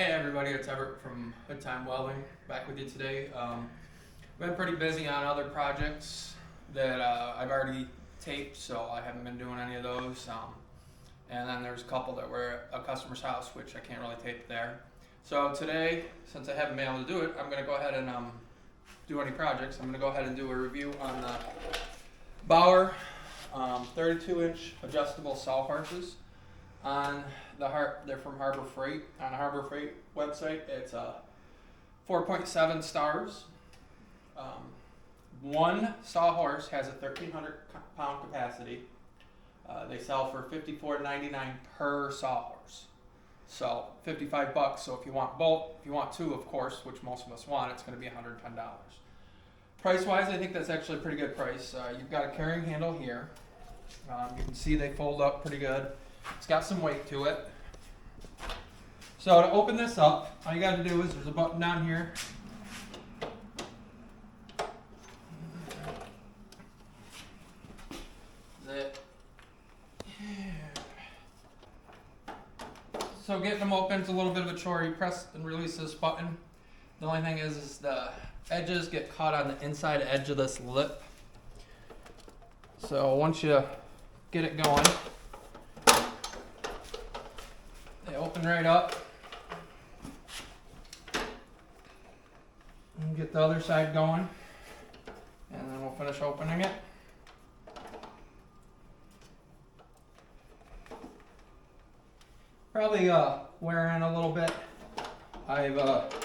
Hey everybody, it's Everett from Hood Time Welding, back with you today. Been pretty busy on other projects that I've already taped, so I haven't been doing any of those. And then there's a couple that were at a customer's house, which I can't really tape there. So today, since I haven't been able to do it, I'm going to go ahead and do any projects. I'm going to go ahead and do a review on the Bauer 32-inch adjustable Sawhorses. They're from Harbor Freight. On the Harbor Freight website, it's 4.7 stars. One Sawhorse has a 1,300 pound capacity. They sell for $54.99 per Sawhorse. So $55. So if you want both, if you want two, of course, which most of us want, it's going to be $110. Price-wise, I think that's actually a pretty good price. You've got a carrying handle here. You can see they fold up pretty good. It's got some weight to it. So to open this up, all you got to do is there's a button down here. So getting them open is a little bit of a chore. You press and release this button. The only thing is the edges get caught on the inside edge of this lip. So once you get it going, they open right up. And get the other side going. And then we'll finish opening it. Probably wearing a little bit. I've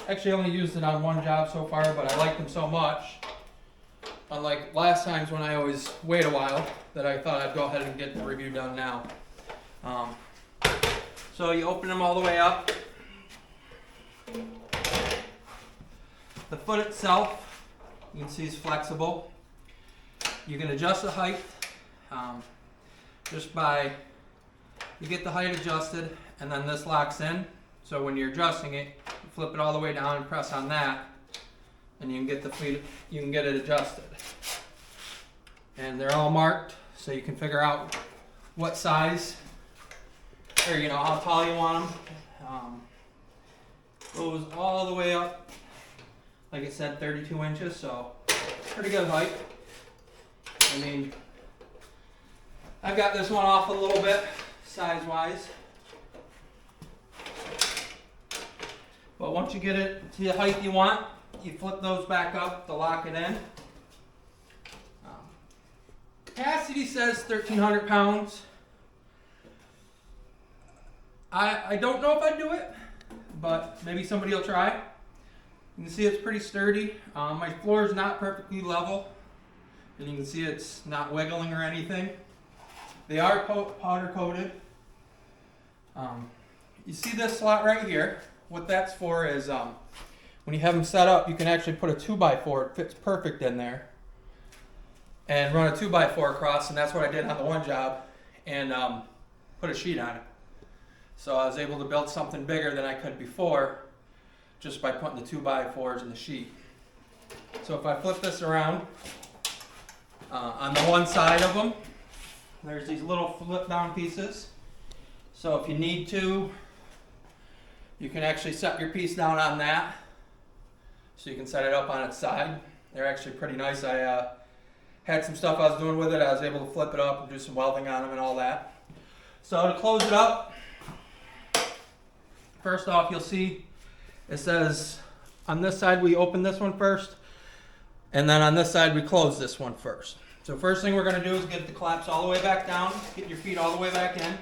actually only used it on one job so far, but I like them so much, unlike last times when I always wait a while, that I thought I'd go ahead and get the review done now. So you open them all the way up. The foot itself, you can see, is flexible. You can adjust the height just by, you get the height adjusted, and then this locks in. So when you're adjusting it, you flip it all the way down and press on that, and you can get the feet, you can get it adjusted. And they're all marked, so you can figure out what size, or how tall you want them. Goes all the way up, like I said, 32 inches, so pretty good height. I mean, I've got this one off a little bit, size-wise. But once you get it to the height you want, you flip those back up to lock it in. Capacity says 1,300 pounds. I don't know if I'd do it, but maybe somebody will try. You can see it's pretty sturdy. My floor is not perfectly level, and you can see it's not wiggling or anything. They are powder coated. You see this slot right here. What that's for is when you have them set up, you can actually put a 2x4. It fits perfect in there, and run a 2x4 across, and that's what I did on the one job, and put a sheet on it. So I was able to build something bigger than I could before, just by putting the 2x4s in the sheet. So if I flip this around, on the one side of them, there's these little flip down pieces. So if you need to, you can actually set your piece down on that. So you can set it up on its side. They're actually pretty nice. I had some stuff I was doing with it. I was able to flip it up and do some welding on them and all that. So to close it up, first off, you'll see it says on this side we open this one first, and then on this side we close this one first. So first thing we're going to do is get the clamps all the way back down, get your feet all the way back in,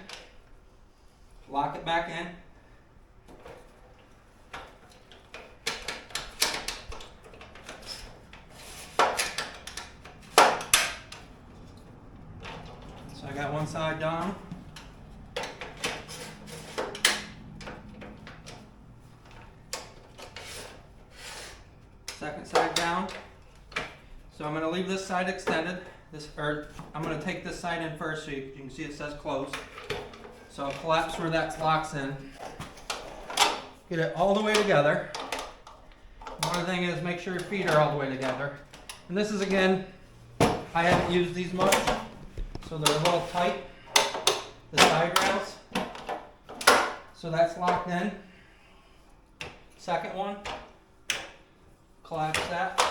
lock it back in. So I got one side down. Second side down. So I'm going to leave this side extended. I'm going to take this side in first, so you can see it says closed. So I'll collapse where that locks in. Get it all the way together. One other thing is make sure your feet are all the way together. And this is, again, I haven't used these much, so they're a little tight, the side rails. So that's locked in. second one, collapse that.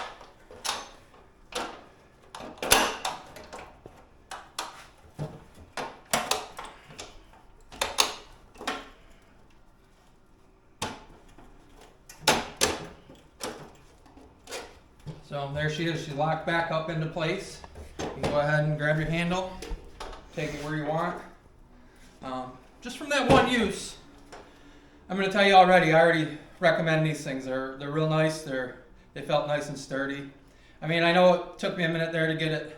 So there she is. She's locked back up into place. You can go ahead and grab your handle, take it where you want. Just from that one use, I'm going to tell you already, I already recommend these things. They're real nice. They felt nice and sturdy. I mean, I know it took me a minute there to get it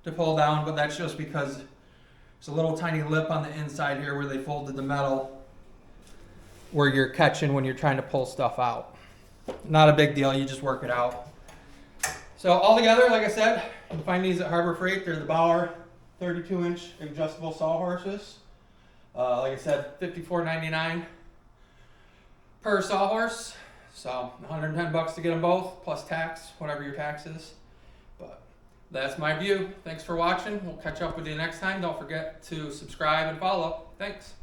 to pull down, but that's just because there's a little tiny lip on the inside here where they folded the metal where you're catching when you're trying to pull stuff out. Not a big deal. You just work it out. So all together, like I said, you can find these at Harbor Freight. They're the Bauer 32-inch adjustable Sawhorses. Like I said, $54.99 per Sawhorse. So $110 to get them both, plus tax, whatever your tax is. But that's my view. Thanks for watching. We'll catch up with you next time. Don't forget to subscribe and follow. Thanks.